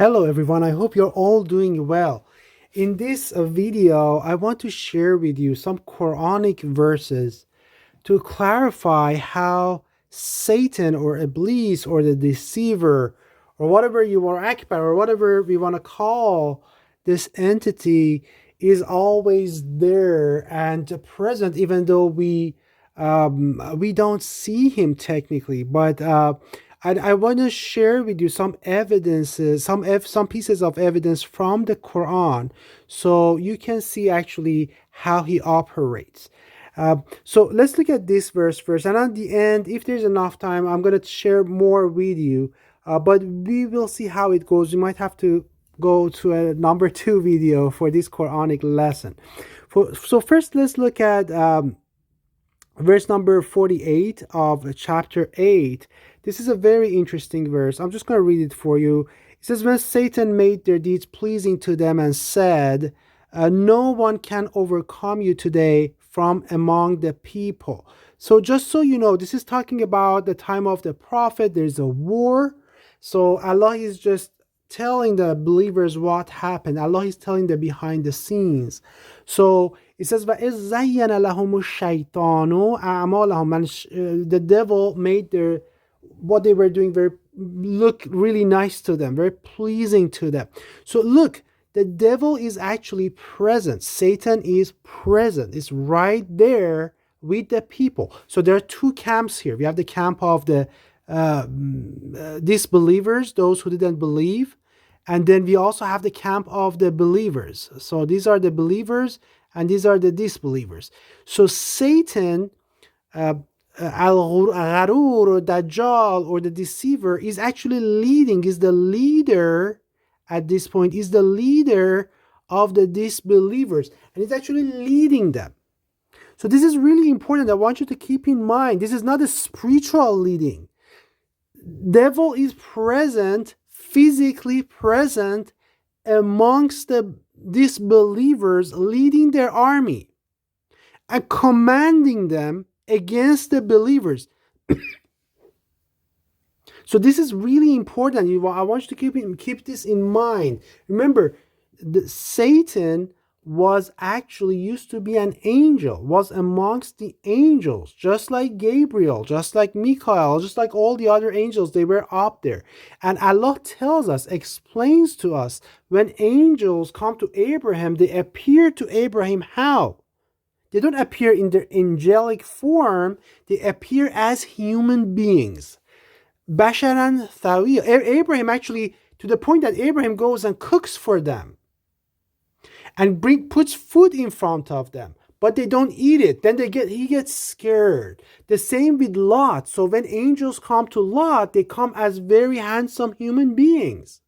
Hello everyone, I hope you're all doing well. In this video, I want to share with you some Quranic verses to clarify how Satan or Iblis or the deceiver or whatever you are, Akbar, or whatever we want to call this entity is always there and present, even though we don't see him technically. But I want to share with you some evidences, some pieces of evidence from the Quran, so you can see actually how he operates. So let's look at this verse first, and at the end, if there's enough time, I'm going to share more with you. But we will see how it goes. You might have to go to a number 2 video for this Quranic lesson. So first, let's look at verse number 48 of chapter 8. This is a very interesting verse. I'm just going to read it for you. It says, when Satan made their deeds pleasing to them and said, no one can overcome you today from among the people. So just so you know, this is talking about the time of the prophet. There's a war. So Allah is just telling the believers what happened. Allah is telling them behind the scenes. So it says, وَإِذْ زَيَّنَ لَهُمُ الشَّيْطَانُ أَعْمَالَهُمْ. The devil made their what they were doing look really nice to them, very pleasing to them. So look, the devil is actually present. Satan is present. It's right there with the people. So there are two camps here. We have the camp of the disbelievers, those who didn't believe. And then we also have the camp of the believers. So these are the believers and these are the disbelievers. So Satan, Al-Gharur or Dajjal or the deceiver is actually leading, is the leader at this point, is the leader of the disbelievers, and it's actually leading them. So this is really important. I want you to keep in mind, this is not a spiritual leading. Devil is present, physically present amongst the disbelievers, leading their army and commanding them against the believers. So this is really important. I want you to keep this in mind. Remember, Satan was actually used to be an angel, was amongst the angels, just like Gabriel, just like Michael, just like all the other angels. They were up there. And Allah tells us, explains to us, when angels come to Abraham, they appear to Abraham how? They don't appear in their angelic form. They appear as human beings. Basharan Thawiya. Abraham actually, to the point that Abraham goes and cooks for them and puts food in front of them, but they don't eat it. Then he gets scared. The same with Lot. So when angels come to Lot, they come as very handsome human beings.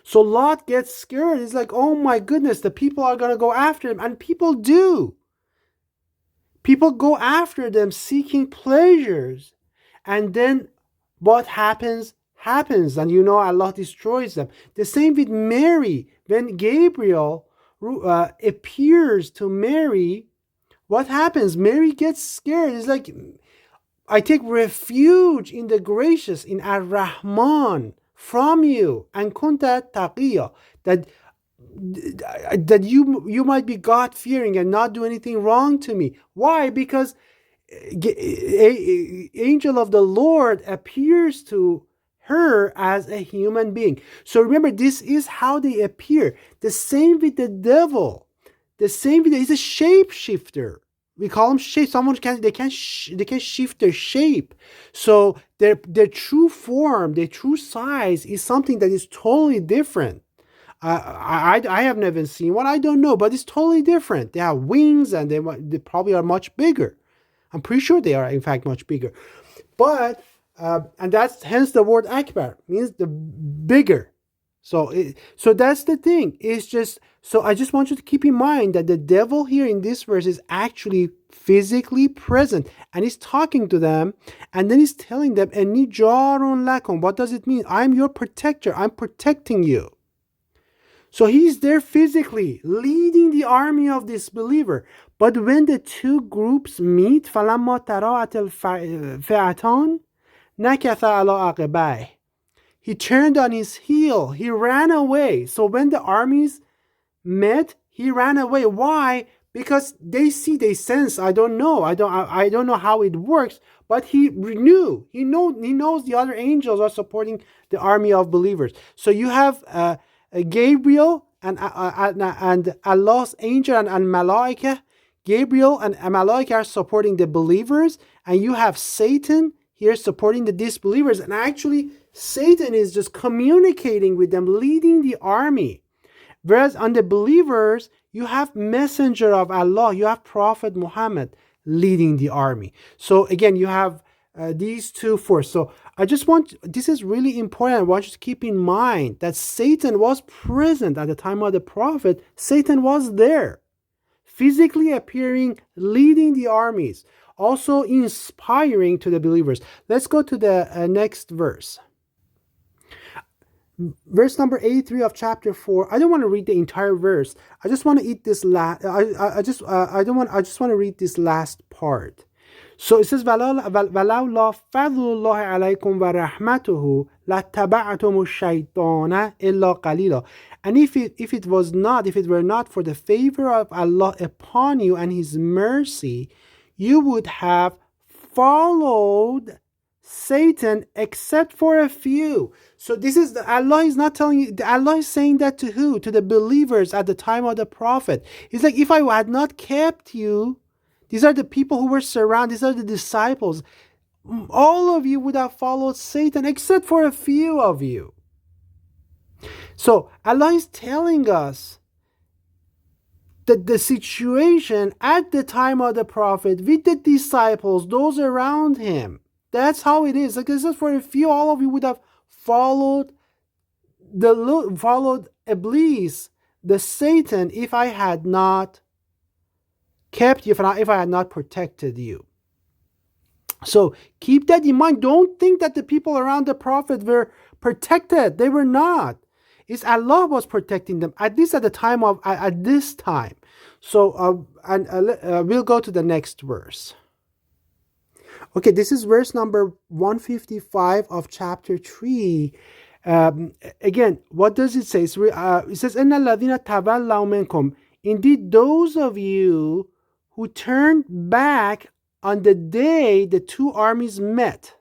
So Lot gets scared. He's like, oh my goodness, the people are going to go after him. And people do. People go after them seeking pleasures. And then what happens, and Allah destroys them. The same with Mary. When Gabriel appears to Mary, what happens? Mary gets scared. It's like, I take refuge in the gracious, in Ar-Rahman, from you, and kunta taqiya, that you might be God-fearing and not do anything wrong to me. Why? Because angel of the Lord appears to her as a human being. So remember, this is how they appear. The same with the devil. He's a shapeshifter. We call him shape. They can shift their shape. So their true form, their true size is something that is totally different. I have never seen one. I don't know, but it's totally different. They have wings and they probably are much bigger. I'm pretty sure they are, in fact, much bigger. But, and that's hence the word Akbar, means the bigger. So that's the thing. It's just, so I just want you to keep in mind that the devil here in this verse is actually physically present. And he's talking to them. And then he's telling them, Enni jarun lakum. What does it mean? I'm your protector. I'm protecting you. So he's there physically, leading the army of disbeliever. But when the two groups meet, فَلَمَّا تَرَاءَتِ الْفِئَتَانِ نَكَثَ عَلَىٰ عَقِبَيْهِ. he turned on his heel. He ran away. So when the armies met, he ran away. Why? Because they sense. I don't know. I don't know how it works. But he knew. He knows the other angels are supporting the army of believers. So you have Gabriel and Allah's angel and Malaika. Gabriel and Malaika are supporting the believers, and you have Satan here supporting the disbelievers. And actually, Satan is just communicating with them, leading the army. Whereas on the believers, you have messenger of Allah, you have Prophet Muhammad leading the army. So again, you have these two forces. So this is really important. I want you to keep in mind that Satan was present at the time of the Prophet. Satan was there, physically appearing, leading the armies, also inspiring to the believers. Let's go to the next verse. Verse number 83 of chapter 4. I don't want to read the entire verse. I just want to eat this last. I just want to read this last part. So it says, وَلَوْلَا فَضْلُ اللَّهِ عَلَيْكُمْ وَرَحْمَتُهُ لَاتَّبَعْتُمُ الشَّيْطَانَ إِلَّا قَلِيلًا. And if it were not for the favor of Allah upon you and His mercy, you would have followed Satan except for a few. So this is Allah is not telling you. Allah is saying that to who? To the believers at the time of the Prophet. He's like, if I had not kept you, these are the people who were surrounded, these are the disciples, all of you would have followed Satan except for a few of you. So Allah is telling us that the situation at the time of the Prophet with the disciples, those around him, that's how it is. Like I said, for a few, all of you would have followed Iblis, the Satan, if I had not kept you, if I had not protected you. So keep that in mind. Don't think that the people around the Prophet were protected. They were not. It's Allah was protecting them, at least at the time of at this time. So we'll go to the next verse. Okay, this is verse number 155 of chapter 3. Again, what does it say? It says, إِنَّ الَّذِينَ تَوَلَّوْا مِنْكُمْ. Indeed, those of you who turned back on the day the two armies met.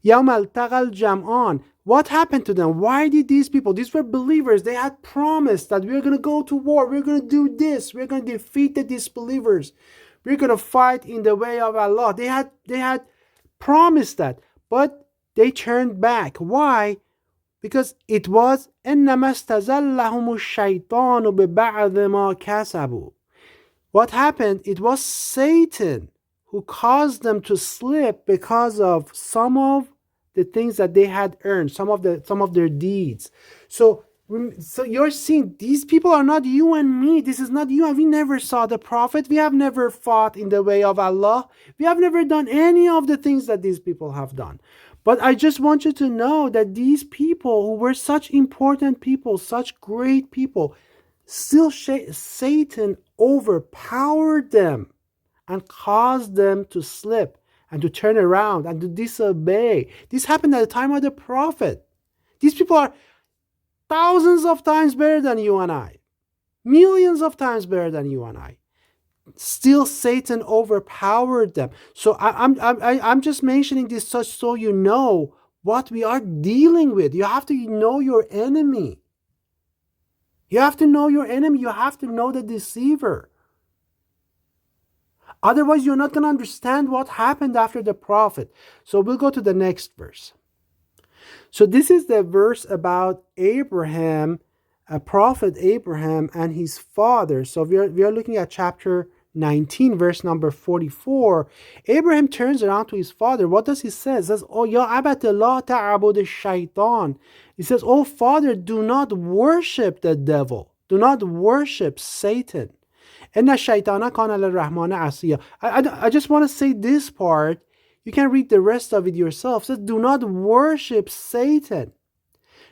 يَوْمَ الْتَقَى الْجَمْعَانِ. What happened to them? Why did these people, these were believers, they had promised that we're going to go to war, we're going to do this, we're going to defeat the disbelievers, we're going to fight in the way of Allah. They had promised that, but they turned back. Why? Because it was إِنَّمَا اسْتَزَلَّهُمُ الشَّيْطَانُ بِبَعْضِ مَا كَسَبُوا. What happened? It was Satan who caused them to slip because of some of the things that they had earned, some of their deeds. So you're seeing these people are not you and me. This is not you and we never saw the Prophet. We have never fought in the way of Allah. We have never done any of the things that these people have done. But I just want you to know that these people who were such important people, such great people, still Satan overpowered them and caused them to slip and to turn around and to disobey. This happened at the time of the Prophet. These people are thousands of times better than you and I. Millions of times better than you and I. Still Satan overpowered them. So I'm just mentioning this so you know what we are dealing with. You have to know your enemy. You have to know your enemy. You have to know the deceiver. Otherwise, you're not going to understand what happened after the Prophet. So we'll go to the next verse. So this is the verse about Abraham, Prophet Abraham and his father. So we are looking at chapter 19, verse number 44. Abraham turns around to his father. What does he say? He says, "Oh, ya abat la ta'bud ash-shaytan." He says, "Oh, father, do not worship the devil. Do not worship Satan. Inna shaytana kana lirrahmani asiya." I just want to say this part. You can read the rest of it yourself. It says, do not worship Satan.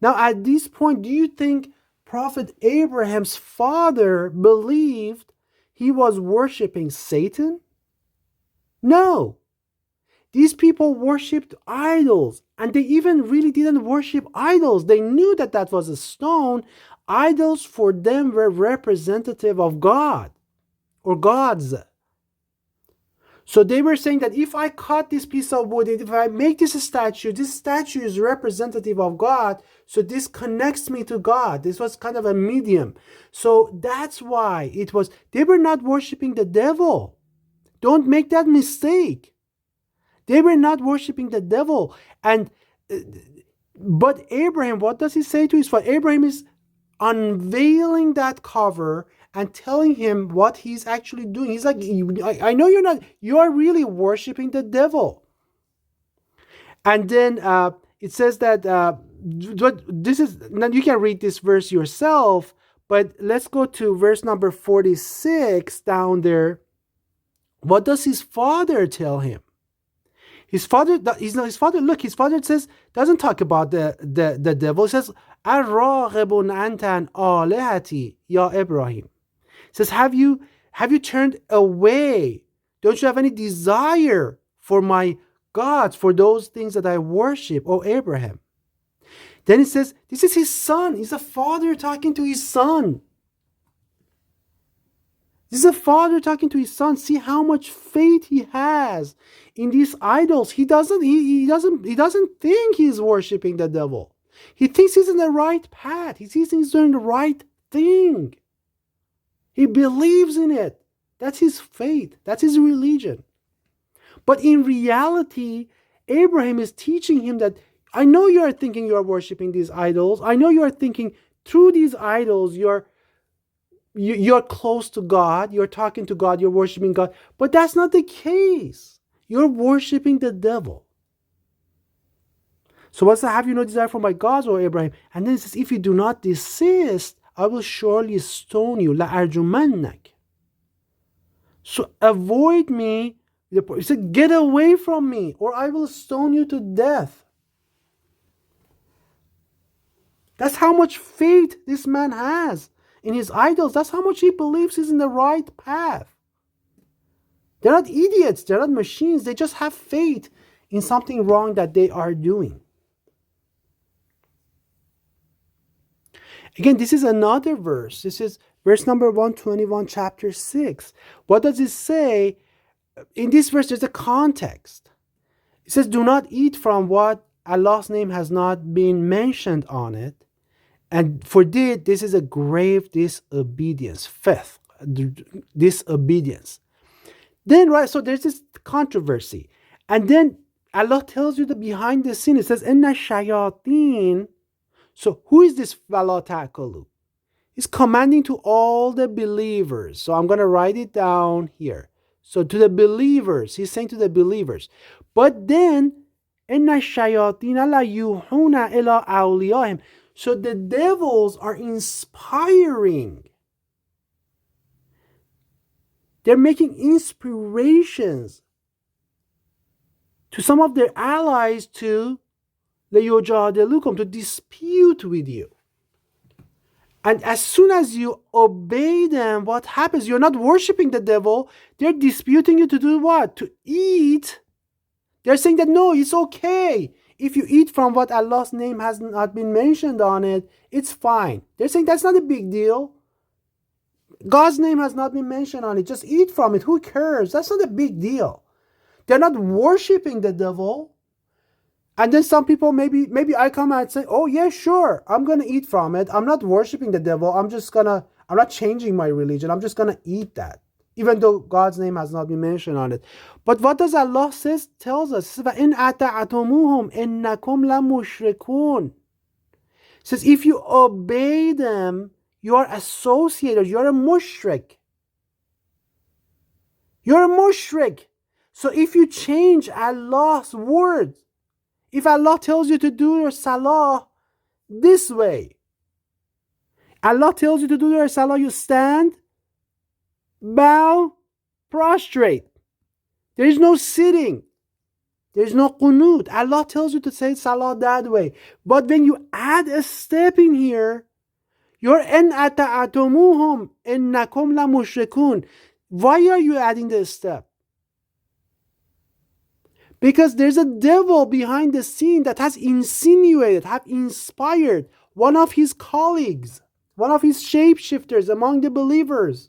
Now, at this point, do you think Prophet Abraham's father believed he was worshiping Satan? No. These people worshipped idols, and they even really didn't worship idols. They knew that that was a stone. Idols for them were representative of God or gods. So they were saying that if I cut this piece of wood, if I make this statue is representative of God, so this connects me to God. This was kind of a medium. So that's why they were not worshiping the devil. Don't make that mistake. They were not worshiping the devil. But Abraham, what does he say to his father? Abraham is unveiling that cover and telling him what he's actually doing. He's like, I know you are really worshiping the devil. And then it says that, this is, now you can read this verse yourself, but let's go to verse number 46 down there. What does his father tell him? His father says, doesn't talk about the devil. He says, Arragibun antan alihati ya Ibrahim. Says, have you turned away? Don't you have any desire for my gods, for those things that I worship, O Abraham? Then it says, this is his son. He's a father talking to his son. This is a father talking to his son. See how much faith he has in these idols. He doesn't think he's worshiping the devil. He thinks he's in the right path. He thinks he's doing the right thing. He believes in it. That's his faith. That's his religion. But in reality, Abraham is teaching him that, I know you are thinking you are worshiping these idols. I know you are thinking through these idols you're close to God. You're talking to God. You're worshiping God. But that's not the case. You're worshiping the devil. So what's that? Have you no desire for my gods, O Abraham? And then it says, if you do not desist, I will surely stone you. لَأَرْجُمَنَّكَ. So avoid me. He said, get away from me, or I will stone you to death. That's how much faith this man has in his idols. That's how much he believes he's in the right path. They're not idiots. They're not machines. They just have faith in something wrong that they are doing. Again, this is another verse. This is verse number 121, chapter 6. What does it say? In this verse, there's a context. It says, do not eat from what Allah's name has not been mentioned on it. And for this is a grave disobedience. Faith, disobedience. Then, right, so there's this controversy. And then Allah tells you the behind the scene. It says, Inna shayateen. So who is this Fala ta'kulu? He's commanding to all the believers. So I'm going to write it down here. So to the believers, he's saying to the believers. But then, Inna shayateen la yuhuna ila awliyahim. So the devils are inspiring. They're making inspirations to some of their allies to dispute with you. And as soon as you obey them, what happens? You're not worshiping the devil. They're disputing you to do what? To eat. They're saying that no, it's okay. If you eat from what Allah's name has not been mentioned on it, it's fine. They're saying that's not a big deal. God's name has not been mentioned on it. Just eat from it. Who cares? That's not a big deal. They're not worshiping the devil. And then some people, maybe I come out and say, oh yeah, sure, I'm going to eat from it. I'm not worshiping the devil. I'm not changing my religion. I'm just going to eat that, even though God's name has not been mentioned on it. But what does Allah tells us? It says, if you obey them, you are associated. You're a mushrik. You're a mushrik. So if you change Allah's words, if Allah tells you to do your salah this way, Allah tells you to do your salah, you stand, bow, prostrate. There is no sitting. There is no qunut. Allah tells you to say salah that way. But when you add a step in here, you're en ata'atumuhum innakum la mushrikun. Why are you adding this step? Because there's a devil behind the scene that has insinuated, have inspired one of his colleagues, one of his shapeshifters among the believers,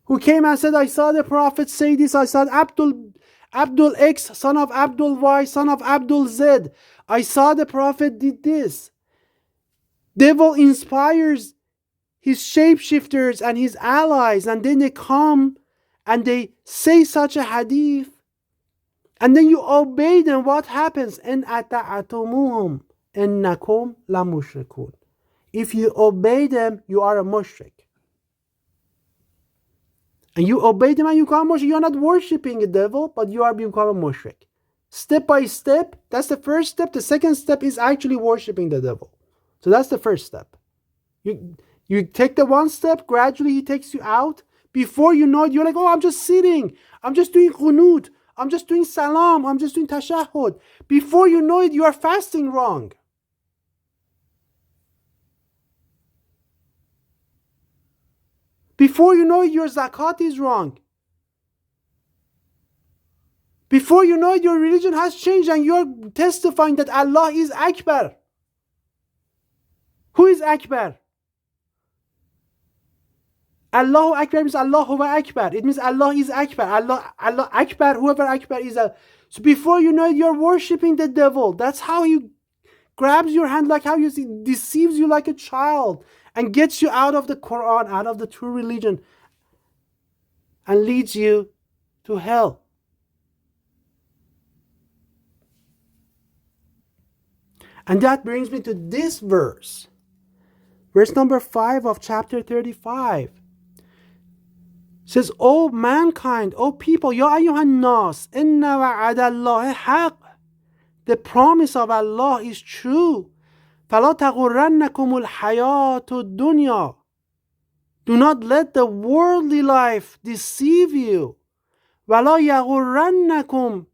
who came and said, I saw the prophet say this, I saw Abdul X, son of Abdul Y, son of Abdul Z. I saw the prophet did this. Devil inspires his shapeshifters and his allies, and then they come and they say such a hadith, and then you obey them. What happens? إِنْ أَطَعْتُمُوهُمْ إِنَّكُمْ لَمُشْرِكُونَ. If you obey them, you are a mushrik. And you obey them and you become a mushrik. You are not worshipping a devil, but you are become a mushrik. Step by step, that's the first step. The second step is actually worshipping the devil. So that's the first step. You take the one step, gradually he takes you out. Before you know it, you're like, oh, I'm just sitting. I'm just doing qunut. I'm just doing salam. I'm just doing tashahhud. Before you know it, you are fasting wrong. Before you know it, your zakat is wrong. Before you know it, your religion has changed and you're testifying that Allah is Akbar. Who is Akbar? Allahu Akbar means Allahu Akbar. It means Allah is Akbar. Allah Akbar, whoever Akbar is. So before you know it, you're worshipping the devil. That's how he grabs your hand, like how you see, deceives you like a child and gets you out of the Quran, out of the true religion, and leads you to hell. And that brings me to this verse. Verse number 5 of chapter 35. Says, O mankind, O people, Ya ayyuhan nas, inna wa'adallahi haq. The promise of Allah is true. فَلَا تَغُرَّنَّكُمُ الْحَيَاةُ الدُّنْيَا. Do not let the worldly life deceive you. وَلَا يَغُرَّنَّكُمْ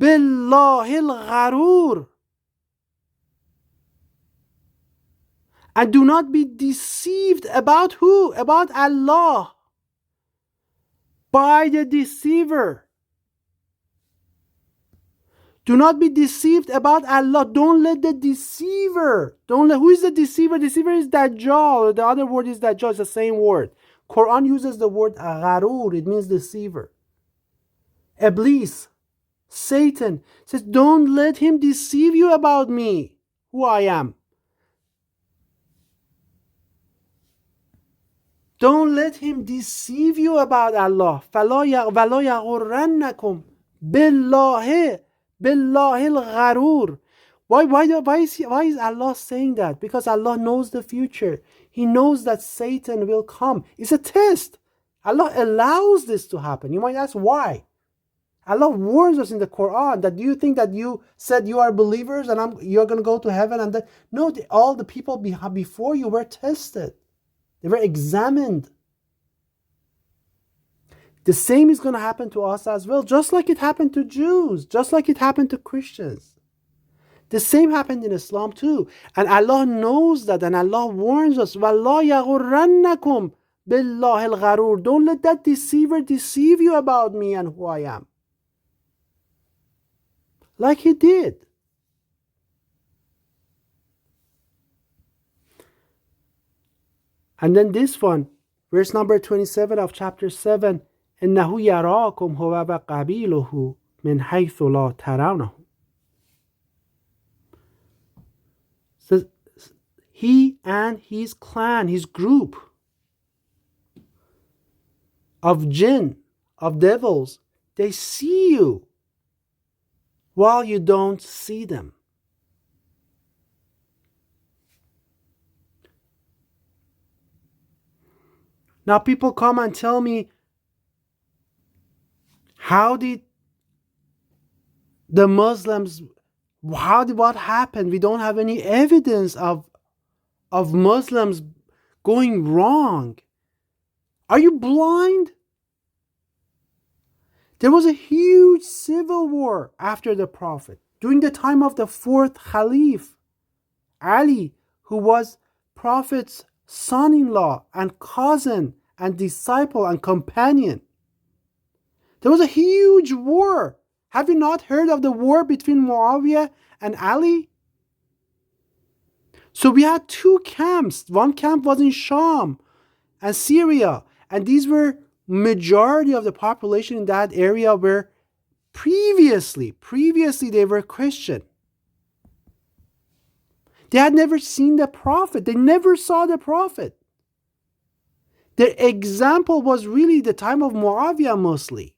بِاللَّهِ الْغَرُورِ. And do not be deceived about who? About Allah. By the deceiver. Do not be deceived about Allah. Don't let the deceiver. Who is the deceiver? Deceiver is Dajjal. The other word is Dajjal. It's the same word. Quran uses the word gharur. It means deceiver. Iblis, Satan, says, don't let him deceive you about me, who I am. Don't let him deceive you about Allah. فَلَا يَغُرَّنَّكُمْ بِاللَّهِ الْغَرُورِ. Why is Allah saying that? Because Allah knows the future. He knows that Satan will come. It's a test. Allah allows this to happen. You might ask why. Allah warns us in the Quran that, do you think that you said you are believers and you're going to go to heaven? And that? No, all the people before you were tested. They were examined. The same is going to happen to us as well, just like it happened to Jews, just like it happened to Christians. The same happened in Islam too. And Allah knows that, and Allah warns us, وَاللَّهِ يَغُرَّنَّكُمْ بِاللَّهِ الْغَرُورِ. Don't let that deceiver deceive you about me and who I am. Like he did. And then this one, verse number 27 of chapter 7, إِنَّهُ يَرَاكُمْ هُوَ وَقَبِيلُهُ مِنْ حَيْثُ لَا تَرَوْنَهُ. So he and his clan, his group of jinn, of devils, they see you while you don't see them. Now people come and tell me, how did the Muslims, what happened? We don't have any evidence of Muslims going wrong. Are you blind? There was a huge civil war after the Prophet. During the time of the fourth Caliph, Ali, who was Prophet's son-in-law and cousin and disciple and companion. There was a huge war Have you not heard of the war between Muawiyah and Ali? So we had two camps. One camp was in Sham and Syria, and these were majority of the population in that area were previously they were Christian. They had never seen the prophet. They never saw the prophet. Their example was really the time of Muawiyah mostly.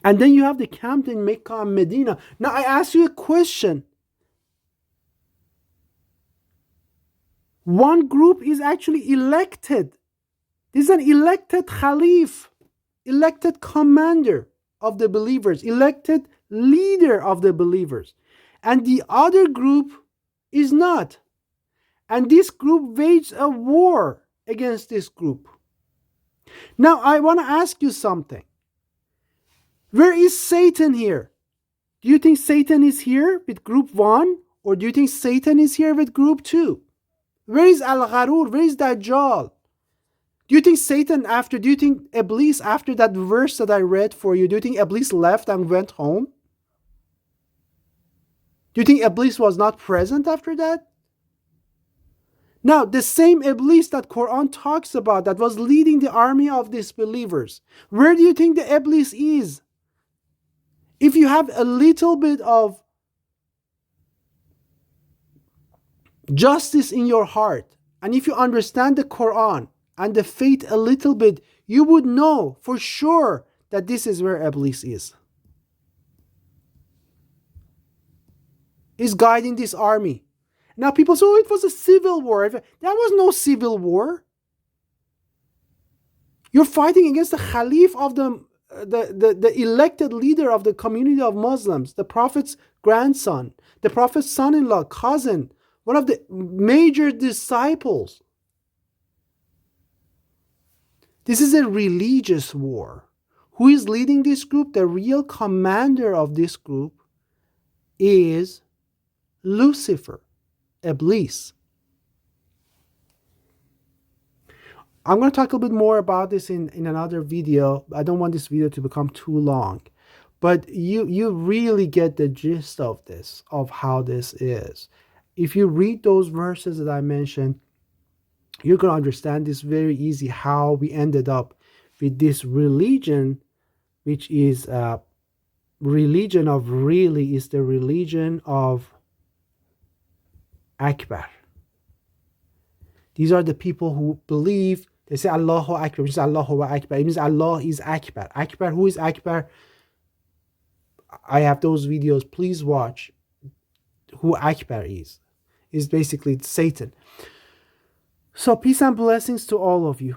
And then you have the camp in Mecca and Medina. Now I ask you a question. One group is actually elected. This is an elected Khalif, elected commander of the believers, elected leader of the believers. And the other group is not. And this group waged a war against this group. Now I want to ask you something. Where is Satan here? Do you think Satan is here with group 1? Or do you think Satan is here with group 2? Where is Al-Gharur? Where is Dajjal? Do you think Iblis, after that verse that I read for you, do you think Iblis left and went home? Do you think Iblis was not present after that? Now, the same Iblis that Quran talks about, that was leading the army of disbelievers, where do you think the Iblis is? If you have a little bit of justice in your heart, and if you understand the Quran and the faith a little bit, you would know for sure that this is where Iblis is. Is guiding this army. Now people say, oh, it was a civil war. There was no civil war. You're fighting against the Khalif of the elected leader of the community of Muslims, the Prophet's grandson, the Prophet's son-in-law, cousin, one of the major disciples. This is a religious war. Who is leading this group? The real commander of this group is Lucifer, Iblis. I'm going to talk a little bit more about this in another video. I don't want this video to become too long. But you really get the gist of this, of how this is. If you read those verses that I mentioned, you're going to understand this very easy, how we ended up with this religion, which is a religion of really is the religion of Akbar. These are the people who believe, they say Allahu Akbar, which is Allahu Akbar. It means Allah is Akbar. Akbar, who is Akbar? I have those videos. Please watch who Akbar is. Is basically Satan. So peace and blessings to all of you.